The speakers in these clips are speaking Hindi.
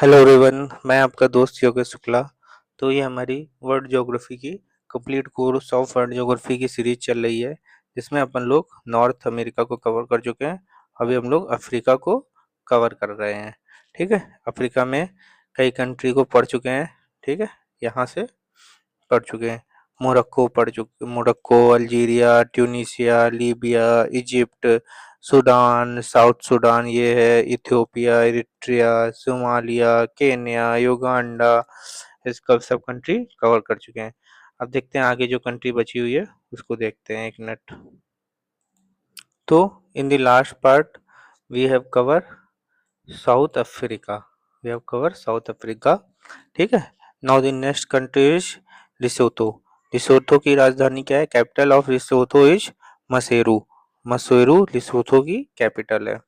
हेलो एवरीवन, मैं आपका दोस्त योगेश शुक्ला। तो ये हमारी वर्ल्ड ज्योग्राफी की complete course of world geography की सीरीज चल रही है, जिसमें अपन लोग नॉर्थ अमेरिका को कवर कर चुके हैं। अभी हम लोग अफ्रीका को कवर कर रहे हैं। ठीक है, अफ्रीका में कई कंट्री को पढ़ चुके हैं। ठीक है, यहाँ से पढ़ चुके हैं। Morocco, Algeria, Tunisia, Libya, Egypt, Sudan, south Sudan, ये है Ethiopia, Eritrea, Somalia, Kenya, Uganda, इसका सब कंट्री कवर कर चुके हैं। अब देखते हैं आगे जो कंट्री बची हुई है उसको देखते हैं, एक मिनट। तो in the last part we have cover South Africa. South Africa. ठीक है। Now the next country is Lesotho. Lesotho की राजधानी क्या है? Capital of Lesotho is Maseru. Maseru Lesotho की कैपिटल है।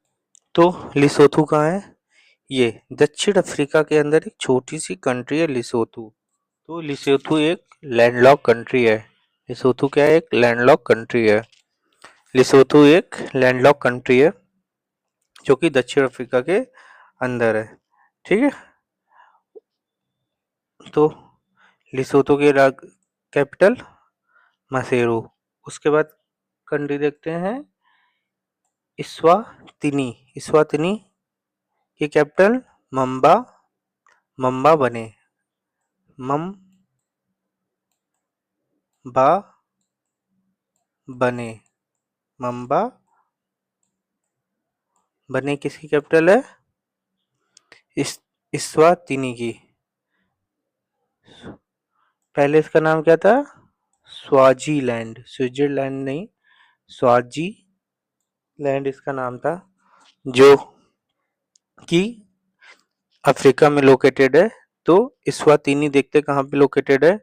तो लिसोथो कहाँ है? ये दक्षिण अफ्रीका के अंदर एक छोटी सी कंट्री है लिसोथो। तो लिसोथो एक लैंडलॉक कंट्री है। लिसोथो क्या है? एक लैंडलॉक कंट्री है। लिसोथो एक लैंडलॉक कंट्री है जो कि दक्षिण अफ्रीका के अंदर है। ठीक है। तो लिसोथो के कैपिटल मसेरू। उसके बाद कंट्री देखते हैं इस्वातिनी। इस्वातिनी की कैपिटल मम्बा। मम्बा बने। मम्बा बने। मम्बा बने किसकी कैपिटल है? इस्वातिनी की। पहले इसका नाम क्या था? स्वाजीलैंड। स्विट्जरलैंड नहीं, स्वाजी लैंड इसका नाम था, जो कि अफ्रीका में लोकेटेड है। तो इस्वातिनी देखते कहाँ पे लोकेटेड है?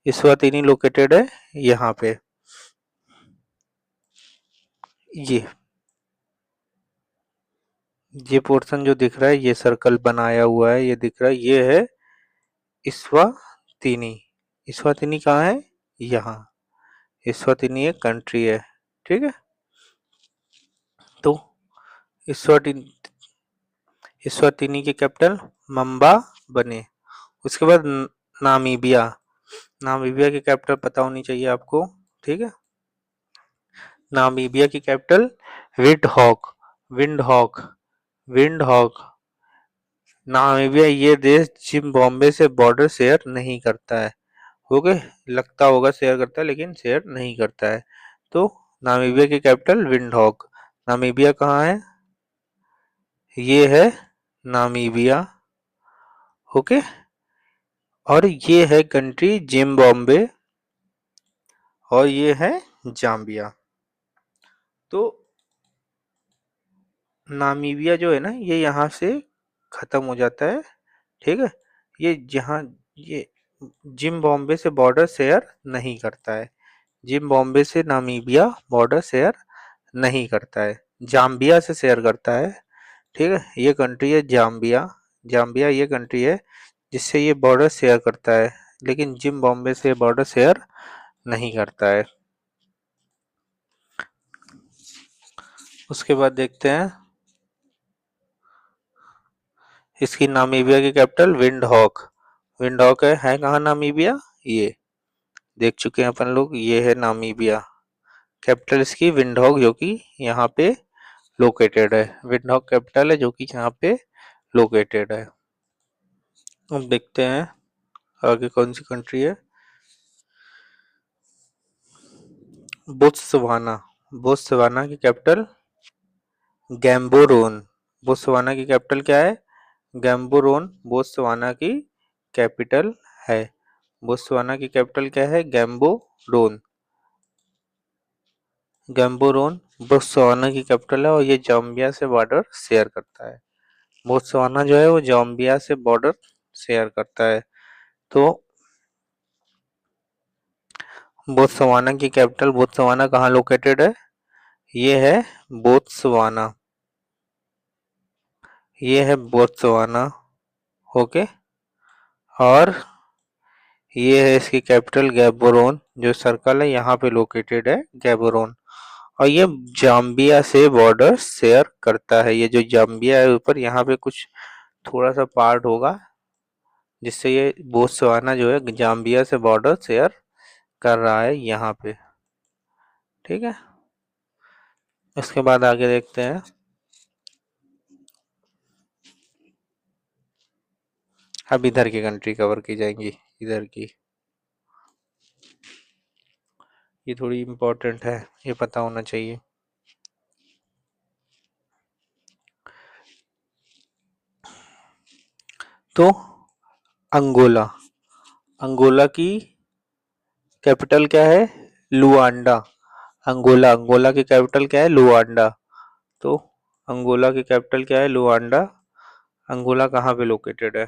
इस्वातिनी लोकेटेड है यहाँ पे। ये ये पोर्शन जो दिख रहा है, ये सर्कल बनाया हुआ है, ये दिख रहा है, ये है इस्वातिनी। इस्वातिनी कहाँ है? यहाँ। इस्वातिनी एक कंट्री है। ठीक है। तो इस्वातिनी इस्वातिनी की कैपिटल मम्बा बने। उसके बाद नामीबिया। नामीबिया की कैपिटल पता होनी चाहिए आपको। ठीक है। नामीबिया की capital Windhoek. Windhoek. Windhoek. Namibia ये देश जिम्बाब्वे से बॉर्डर शेयर नहीं करता है। ओके। लगता होगा शेयर करता है, लेकिन शेयर नहीं करता है। तो नामीबिया की कैपिटल विंडहॉक। नामीबिया कहाँ है? ये है नामीबिया। ओके। और ये है कंट्री जिम्बाब्वे, और ये है जाम्बिया। तो नामीबिया जो है ना, ये यहाँ से खत्म हो जाता है। ठीक है। ये जहाँ ये जिम्बाब्वे से बॉर्डर शेयर नहीं करता है। जिम्बाब्वे से नामीबिया बॉर्डर शेयर नहीं करता है, जाम्बिया से शेयर करता है। ठीक है। ये कंट्री है जाम्बिया। जाम्बिया ये कंट्री है जिससे ये बॉर्डर शेयर करता है, लेकिन जिम्बाब्वे से बॉर्डर शेयर नहीं करता है। उसके बाद देखते हैं इसकी नामीबिया की कैपिटल विंडहॉक। विंडहॉक है कहाँ नामीबिया? ये देख चुके हैं अपन लोग, ये है नामीबिया। कैपिटल इसकी विंडहॉक, जो कि यहाँ पे लोकेटेड है। विंडहॉक कैपिटल है जो कि यहाँ पे लोकेटेड है। अब देखते हैं आगे कौन सी कंट्री है। बोत्सवाना। बोत्सवाना की कैपिटल गैम्बोरोन। बोत्सवाना की कैपिटल क्या है? गैम्बोरोन बोत्सवाना की कैपिटल है। बोत्सवाना की कैपिटल क्या है? गैम्बोरोन। गैम्बोरोन बोत्सवाना की कैपिटल है, और ये जाम्बिया से बॉर्डर शेयर करता है। बोत्सवाना जो है वो जाम्बिया से बॉर्डर शेयर करता है। तो बोत्सवाना की कैपिटल, बोत्सवाना कहाँ लोकेटेड है? ये है बोत्सवाना। ये है बोत्सवाना। ओके। और ये है इसकी कैपिटल गैबोरोन। जो सर्कल है यहाँ पे लोकेटेड है गैबोरोन। और ये जाम्बिया से बॉर्डर शेयर करता है। ये जो जाम्बिया है ऊपर, यहाँ पे कुछ थोड़ा सा पार्ट होगा जिससे ये बोत्सवाना जो है जाम्बिया से बॉर्डर शेयर कर रहा है यहाँ पे। ठीक है, इसके बाद आगे देखते हैं। अब इधर की कंट्री कवर की जाएंगी, इधर की। ये थोड़ी इम्पोर्टेंट है, ये पता होना चाहिए। तो अंगोला, अंगोला की कैपिटल क्या है? लुआंडा। अंगोला, अंगोला की कैपिटल क्या है? लुआंडा। तो अंगोला की कैपिटल क्या है? लुआंडा। अंगोला कहाँ पे लोकेटेड है?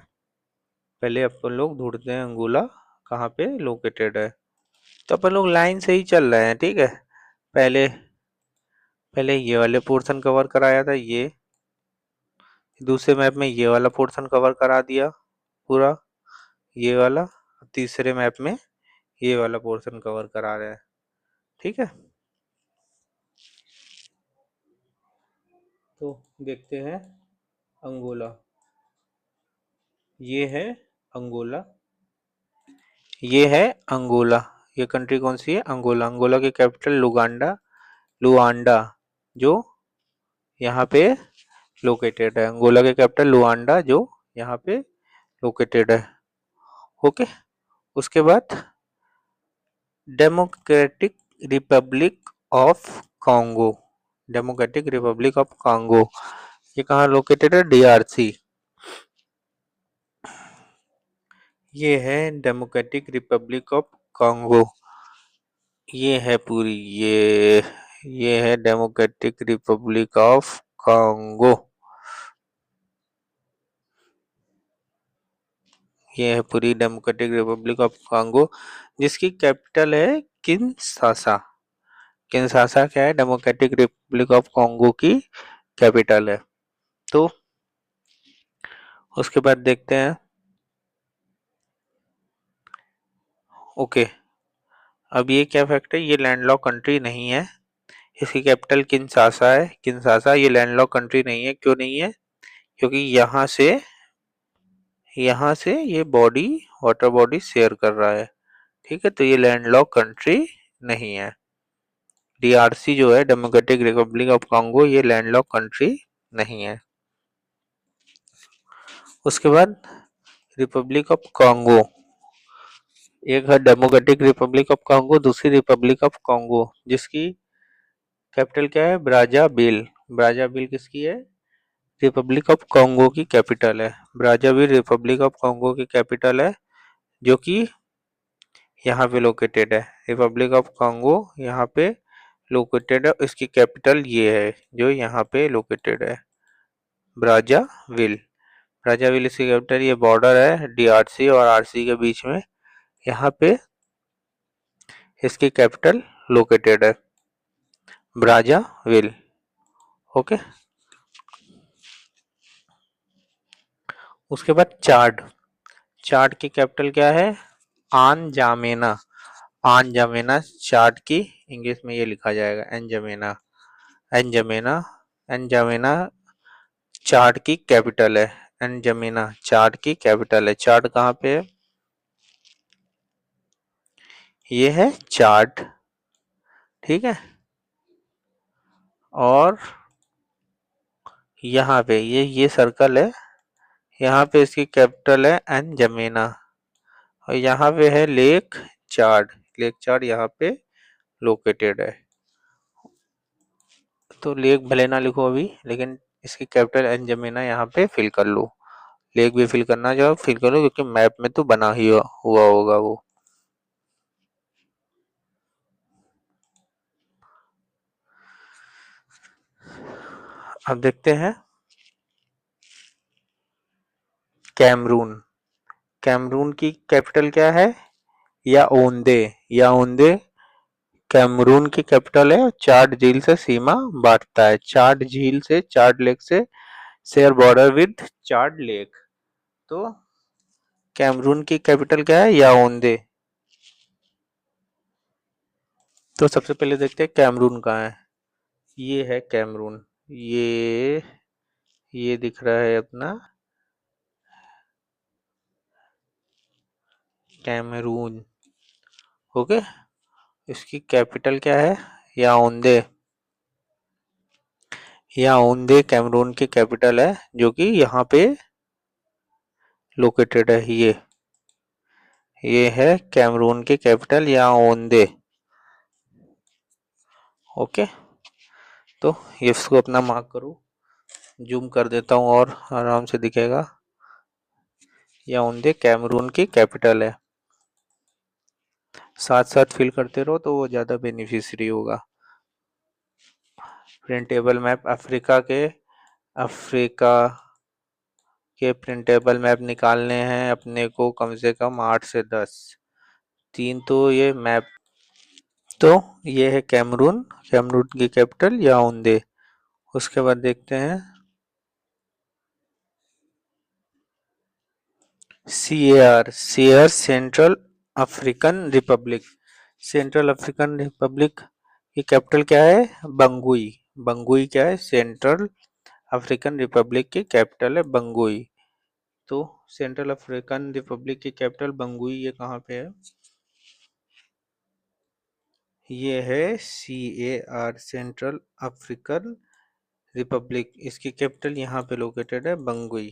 पहले अपन लोग ढूंढते हैं अंगोला कहाँ पे लोकेटेड है। तो अपन लोग लाइन से ही चल रहे हैं, ठीक है। पहले पहले ये वाले पोर्शन कवर कराया था, ये दूसरे मैप में ये वाला पोर्शन कवर करा दिया पूरा, ये वाला। तीसरे मैप में ये वाला पोर्शन कवर करा रहे हैं, ठीक है। तो देखते हैं अंगोला, ये है अंगोला, ये है अंगोला। ये कंट्री कौन सी है? अंगोला। अंगोला की कैपिटल लुगांडा, लुआंडा, जो यहाँ पे लोकेटेड है। अंगोला की कैपिटल लुआंडा, जो यहाँ पे लोकेटेड है। ओके, उसके बाद democratic Republic of Congo, democratic Republic of Congo, ये कहाँ लोकेटेड है? डीआरसी। ये है डेमोक्रेटिक रिपब्लिक ऑफ कॉन्गो, ये है पूरी, ये है डेमोक्रेटिक रिपब्लिक ऑफ कॉन्गो, ये है पूरी डेमोक्रेटिक रिपब्लिक ऑफ कॉन्गो, जिसकी कैपिटल है किनशासा। किनशासा क्या है? डेमोक्रेटिक रिपब्लिक ऑफ कॉन्गो की कैपिटल है। तो उसके बाद देखते हैं। ओके, अब ये क्या फैक्ट है? ये लैंडलॉक कंट्री नहीं है, इसकी कैपिटल किनशासा है। किनशासा ये लैंडलॉक कंट्री नहीं है। क्यों नहीं है? क्योंकि यहाँ से ये बॉडी, वाटर बॉडी शेयर कर रहा है, ठीक है। तो ये लैंडलॉक कंट्री नहीं है। डीआरसी जो है, डेमोक्रेटिक रिपब्लिक ऑफ कॉन्गो, ये लैंडलॉक कंट्री नहीं है। उसके बाद रिपब्लिक ऑफ कॉन्गो, एक है डेमोक्रेटिक रिपब्लिक ऑफ कॉन्गो, दूसरी रिपब्लिक ऑफ कॉन्गो, जिसकी कैपिटल क्या है? ब्राज़ाविल। ब्राज़ाविल किसकी है? रिपब्लिक ऑफ कॉन्गो की कैपिटल है। ब्राज़ाविल रिपब्लिक ऑफ कॉन्गो की कैपिटल है, जो कि यहाँ पे लोकेटेड है। रिपब्लिक ऑफ कॉन्गो यहाँ पे लोकेटेड है, इसकी कैपिटल ये है जो यहाँ पे लोकेटेड है, ब्राज़ाविल। ब्राज़ाविल इसकी कैपिटल, ये बॉर्डर है डीआरसी और आरसी के बीच में, यहाँ पे इसकी कैपिटल लोकेटेड है, ब्राज़ाविल। ओके, उसके बाद चाड। चाड की कैपिटल क्या है? आनजामेना। आनजामेना चाड की इंग्लिश में ये लिखा जाएगा, एनजामेना। एनजामेना, एनजामेना चाड की कैपिटल है। एनजामेना चाड की कैपिटल है। चाड कहाँ पे है? ये है चाड, ठीक है। और यहाँ पे ये सर्कल है, यहाँ पे इसकी कैपिटल है एनजामेना। और यहाँ पे है लेक चाड। लेक चाड यहाँ पे लोकेटेड है। तो लेक भले ना लिखो अभी, लेकिन इसकी कैपिटल एनजामेना यहाँ पे फिल कर लो। लेक भी फिल करना चाहो फिल करो, क्योंकि मैप में तो बना ही हुआ होगा वो। अब देखते हैं कैमरून। कैमरून की कैपिटल क्या है? याओंदे। याओंदे कैमरून की कैपिटल है। चाड झील से सीमा बांटता है, चाड झील से, चाड लेक से share border with Chad lake. तो कैमरून की कैपिटल क्या है? याओंदे। तो सबसे पहले देखते हैं कैमरून कहाँ है। ये है कैमरून, ये दिख रहा है अपना कैमरून। ओके, इसकी कैपिटल क्या है? याओंदे। याओंदे कैमरून की कैपिटल है, जो कि यहाँ पे लोकेटेड है। ये है कैमरून की कैपिटल याओंदे। ओके, तो इसको अपना मार्क करो, जूम कर देता हूँ और आराम से दिखेगा। याओंदे कैमरून की कैपिटल है। साथ साथ फिल करते रहो तो वो ज़्यादा बेनिफिशियरी होगा। प्रिंटेबल मैप अफ्रीका के प्रिंटेबल मैप निकालने हैं अपने को कम से कम 8 से 10। 3 तो ये मैप, तो ये है कैमरून, कैमरून की कैपिटल याओंदे। उसके बाद देखते हैं CAR central African Republic. Central African Republic की कैपिटल क्या है? बंगुई। बंगुई क्या है? सेंट्रल अफ्रीकन रिपब्लिक की कैपिटल है बंगुई। तो सेंट्रल अफ्रीकन रिपब्लिक की कैपिटल बंगुई, ये कहाँ पे है? ये है सीएआर सेंट्रल अफ्रीकन रिपब्लिक। इसकी कैपिटल यहाँ पे लोकेटेड है बंगुई।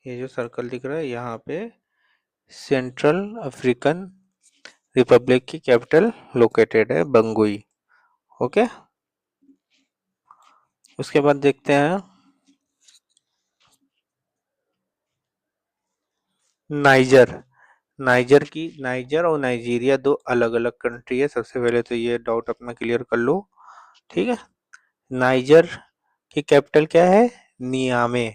ये जो सर्कल दिख रहा है यहाँ पे सेंट्रल अफ्रीकन रिपब्लिक की कैपिटल लोकेटेड है बंगुई। ओके, उसके बाद देखते हैं नाइजर। नाइजर और नाइजीरिया दो अलग अलग कंट्री है। सबसे पहले तो ये डाउट अपना क्लियर कर लो, ठीक है। नाइजर की कैपिटल क्या है? नियामे।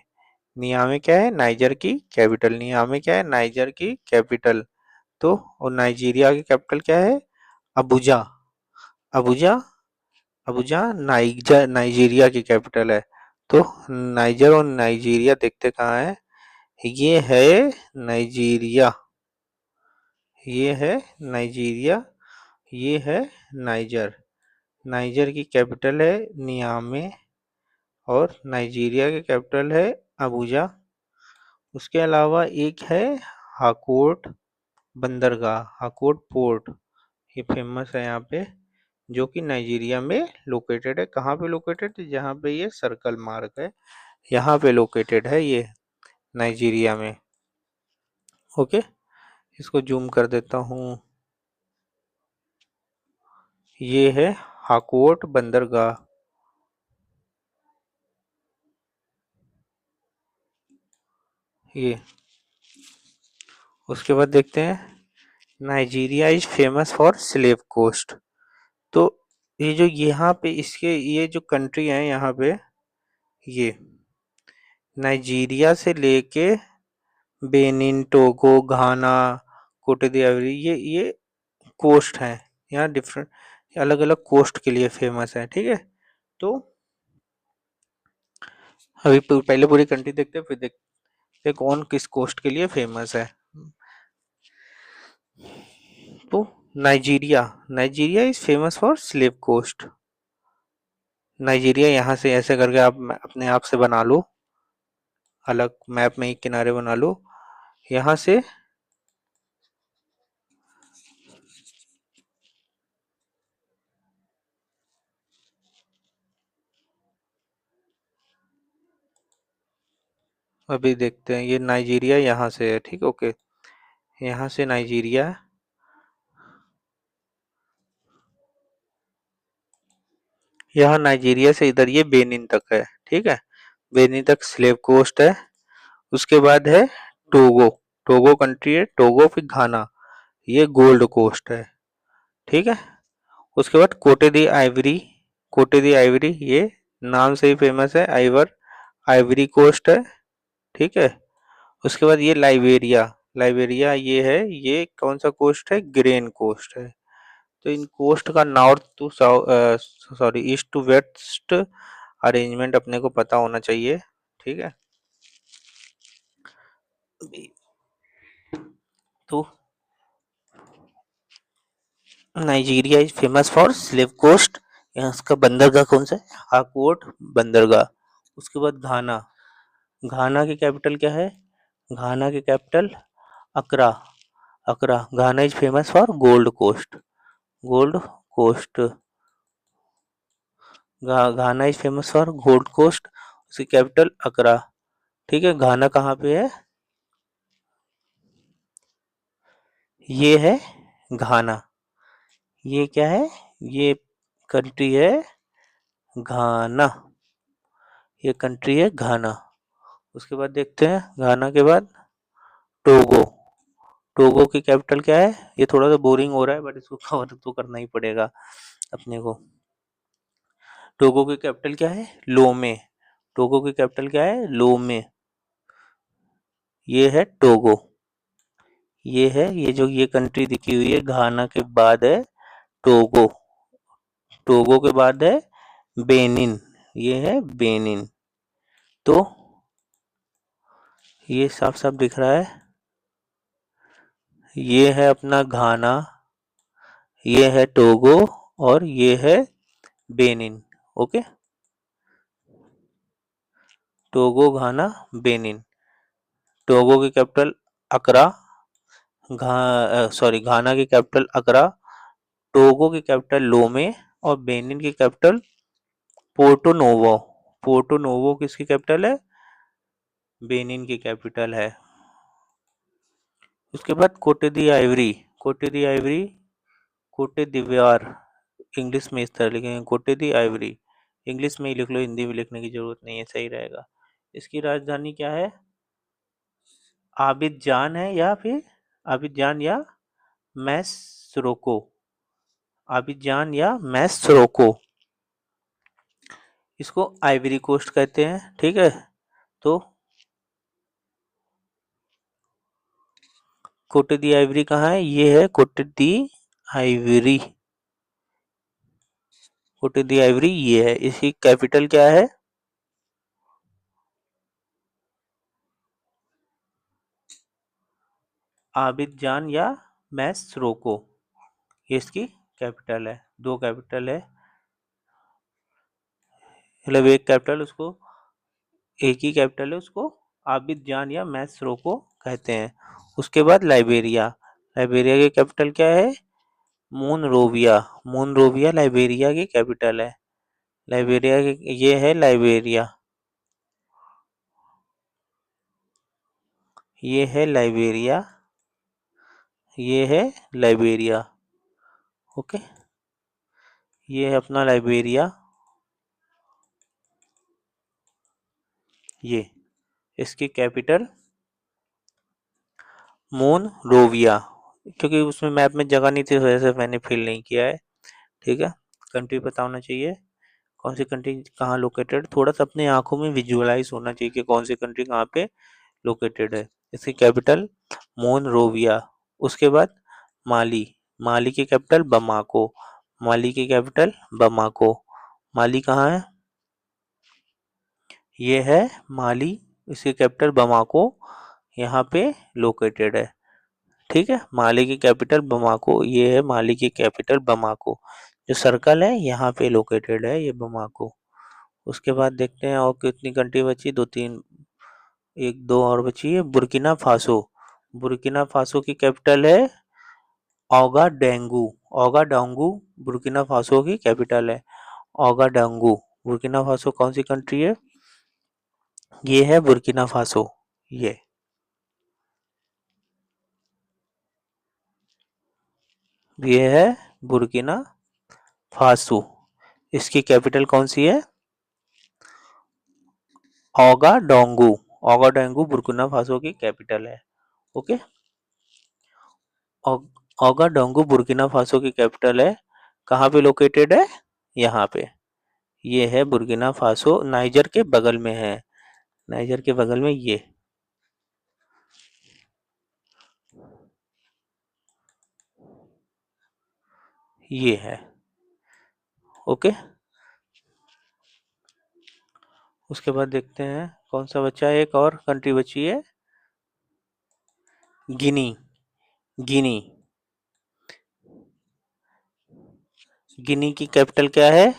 नियामे क्या है? नाइजर की कैपिटल। नियामे क्या है? नाइजर की कैपिटल। तो और नाइजीरिया की कैपिटल क्या है? अबुजा। अबुजा। अबुजा नाइजीरिया की कैपिटल है। तो नाइजर और नाइजीरिया देखते कहाँ है? ये है नाइजीरिया। ये है नाइजीरिया। ये है नाइजर। नाइजर की कैपिटल है नियामे और नाइजीरिया की कैपिटल है अबुजा। उसके अलावा एक है हाकोट बंदरगाह, हाकोट पोर्ट। ये फेमस है यहाँ पे, जो कि नाइजीरिया में लोकेटेड है। कहाँ पे लोकेटेड है? जहाँ पे ये सर्कल मार्क है, यहाँ पे लोकेटेड है ये, नाइजीरिया में। ओके, इसको जूम कर देता हूँ। ये है हाकोट बंदरगाह। ये उसके बाद देखते हैं Nigeria is famous for slave coast. तो ये जो यहाँ पे इसके ये जो कंट्री है यहाँ पे, ये नाइजीरिया से लेके बेनिन, टोगो, घाना, कोटे द'ivoire, ये कोस्ट हैं। यहाँ डिफरेंट अलग अलग कोस्ट के लिए फेमस है, ठीक है। तो अभी पहले पूरी कंट्री देखते हैं, फिर देखते हैं कौन किस कोस्ट के लिए फेमस है। तो Nigeria, Nigeria is famous for slave coast. Nigeria यहाँ से ऐसे करके आप अपने आप से बना लो, अलग मैप में एक किनारे बना लो यहाँ से। अभी देखते हैं, ये नाइजीरिया यहाँ से है, ठीक, ओके। यहाँ से नाइजीरिया, यहाँ नाइजीरिया से इधर ये बेनिन तक है, ठीक है। बेनिन तक स्लेव कोस्ट है। उसके बाद है टोगो, टोगो कंट्री है, टोगो फिर घाना, ये गोल्ड कोस्ट है, ठीक है। उसके बाद कोटे दी आइवरी, कोटे दी आइवरी ये नाम से ही फेमस है, आइवरी कोस्ट है, ठीक है। उसके बाद ये लाइबेरिया, लाइबेरिया ये है, ये कौन सा कोस्ट है? ग्रेन कोस्ट है। तो इन कोस्ट का north to sorry east to west arrangement अपने को पता होना चाहिए, ठीक है। तो Nigeria is famous for slave coast. यहाँ इसका बंदरगाह कौन सा है? हाकोट बंदरगाह। उसके बाद घाना, घाना की कैपिटल क्या है? घाना की capital Accra. Accra. Ghana is famous for Gold Coast. Gold Coast. Ghana is famous for Gold Coast. उसकी कैपिटल अकरा। ठीक है, घाना कहाँ पे है? ये है घाना। ये क्या है? ये कंट्री है घाना। ये कंट्री है घाना। उसके बाद देखते हैं घाना के बाद टोगो। टोगो की कैपिटल क्या है? ये थोड़ा सा बोरिंग हो रहा है बट इसको कवर तो करना ही पड़ेगा अपने को। टोगो की कैपिटल क्या है? लोमे। टोगो की कैपिटल क्या है? लोमे। ये है टोगो। ये है, ये जो ये कंट्री दिखी हुई है घाना के बाद है टोगो। टोगो के बाद है बेनिन। ये है बेनिन। तो ये साफ साफ दिख रहा है, ये है अपना घाना, ये है टोगो और ये है बेनिन। ओके, टोगो, घाना, बेनिन। टोगो की कैपिटल अकरा। घाना की कैपिटल अकरा। टोगो की कैपिटल लोमे और बेनिन की capital Porto Novo. Porto Novo किसकी कैपिटल है? बेनिन की कैपिटल है। उसके बाद कोटे दी आइवरी। कोटे दी आइवरी, कोटे दिव्यार, इंग्लिश में इस तरह लिखेंगे कोटे दी आइवरी। इंग्लिश में ही लिख लो, हिंदी में लिखने की जरूरत नहीं है, सही रहेगा। इसकी राजधानी क्या है? आबिदजान है या फिर आबिदजान या मैसरोको। आबिदजान या मैसरोको। इसको आइवरी कोस्ट कहते हैं। ठीक है, तो कोटे दी आइवरी कहाँ है? ये है कोटे दी आइवरी। कोटे दी आइवरी ये है। इसकी कैपिटल क्या है? आबिदजान या मैसरोको। ये इसकी कैपिटल है। दो कैपिटल है, मतलब एक कैपिटल, उसको एक ही कैपिटल है, उसको आबिदजान या मैसरोको कहते हैं। उसके बाद लाइबेरिया। लाइबेरिया की कैपिटल क्या है? मोनरोविया। मोनरोविया लाइबेरिया की कैपिटल है। लाइबेरिया की ये है लाइबेरिया। ये है लाइबेरिया। ये है लाइबेरिया। ओके, ये है अपना लाइबेरिया। ये इसकी कैपिटल मोनरोविया। क्योंकि उसमें मैप में जगह नहीं थी, इस वजह से मैंने फिल नहीं किया है। ठीक है, कंट्री पता होना चाहिए, कौन सी कंट्री कहाँ लोकेटेड, थोड़ा सा अपने आंखों में विजुअलाइज होना चाहिए कि कौन सी कंट्री कहाँ पे लोकेटेड है। इसकी कैपिटल मोनरोविया। उसके बाद माली। माली की कैपिटल बमाको। माली की कैपिटल बमाको। माली कहाँ है? ये है माली। इसकी कैपिटल बमाको यहाँ पे लोकेटेड है। ठीक है, माली की कैपिटल बमाको। ये है माली की कैपिटल बमाको। जो सर्कल है यहाँ पे लोकेटेड है ये बमाको। उसके बाद देखते हैं और कितनी कंट्री बची, दो तीन, एक दो और बची है। Burkina Faso. बुर्किना फासो की कैपिटल है ओगाडेंगू। ओगाडांगू बुर्किना फासो की कैपिटल है। ओगाडांगू। बुर्किना फासो कौन सी कंट्री है? ये है बुर्किना फासो। ये है बुर्किना फासो। इसकी कैपिटल कौन सी है? ओगाडोंगू। ओगाडोंगू बुर्किना फासो की कैपिटल है। ओके, ओगाडोंगू बुर्किना फासो की कैपिटल है। कहाँ पे लोकेटेड है? यहाँ पे। ये है बुर्किना फासो, नाइजर के बगल में है। नाइजर के बगल में ये है। ओके, उसके बाद देखते हैं कौन सा बचा है। एक और कंट्री बची है, गिनी। गिनी। गिनी की कैपिटल क्या है?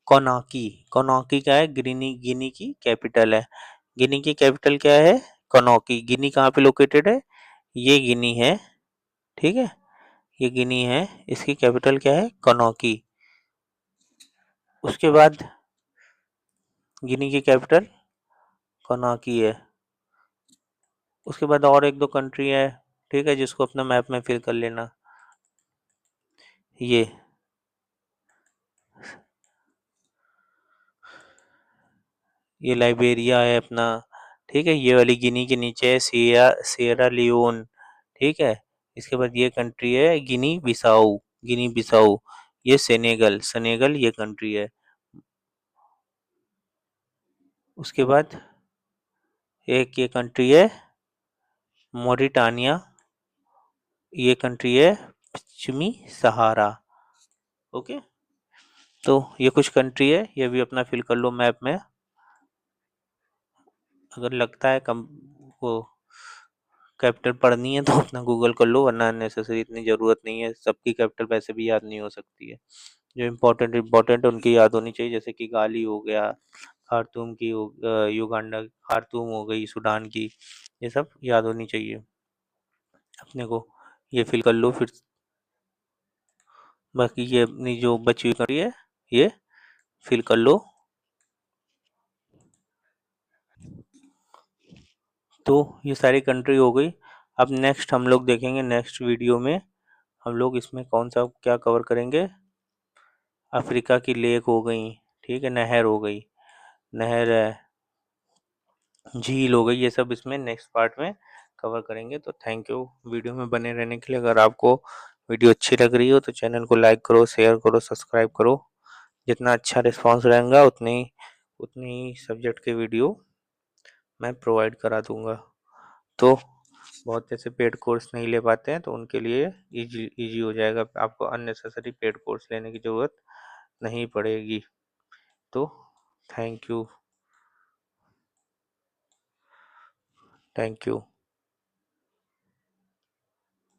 कोनाकी। कोनाकी क्या है? गिनी, गिनी की कैपिटल है। गिनी की कैपिटल क्या है? कोनाकी। गिनी कहाँ पे लोकेटेड है? ये गिनी है। ठीक है, ये गिनी है, इसकी कैपिटल क्या है, कनौकी। उसके बाद गिनी की कैपिटल कनौकी है। उसके बाद और एक दो कंट्री है, ठीक है, जिसको अपना मैप में फिल कर लेना। ये ये लाइबेरिया है अपना, ठीक है, ये वाली गिनी के नीचे है सियरा लियोन, ठीक है। इसके बाद ये कंट्री है गिनी बिसाऊ। ये सेनेगल ये कंट्री है। उसके बाद एक ये कंट्री है मोरिटानिया, ये कंट्री है पश्चिमी सहारा। ओके, तो ये कुछ कंट्री है, ये भी अपना फिल कर लो मैप में। अगर लगता है कम वो कैपिटल पढ़नी है तो अपना गूगल कर लो, वरना नेसेसरी इतनी ज़रूरत नहीं है, सबकी कैपिटल वैसे भी याद नहीं हो सकती है। जो इम्पोर्टेंट उनकी याद होनी चाहिए, जैसे कि गाली हो गया, खार्तूम की युगांडा खार्तूम हो गई सूडान की, ये सब याद होनी चाहिए अपने को। ये फिल कर लो फिर। बाकी ये अपनी जो बची हुई कंट्री है ये फिल कर लो। तो ये सारी कंट्री हो गई। अब नेक्स्ट हम लोग देखेंगे नेक्स्ट वीडियो में, हम लोग इसमें कौन सा क्या कवर करेंगे। अफ्रीका की लेक हो गई, ठीक है, नहर हो गई, नहर है, झील हो गई, ये सब इसमें नेक्स्ट पार्ट में कवर करेंगे। तो थैंक यू वीडियो में बने रहने के लिए। अगर आपको वीडियो अच्छी लग रही हो तो चैनल को लाइक करो, शेयर करो, सब्सक्राइब करो। जितना अच्छा रिस्पांस रहेगा उतनी सब्जेक्ट के वीडियो मैं प्रोवाइड करा दूंगा। तो बहुत जैसे पेड कोर्स नहीं ले पाते हैं तो उनके लिए इजी हो जाएगा, आपको अननेसेसरी पेड कोर्स लेने की ज़रूरत नहीं पड़ेगी। तो थैंक यू।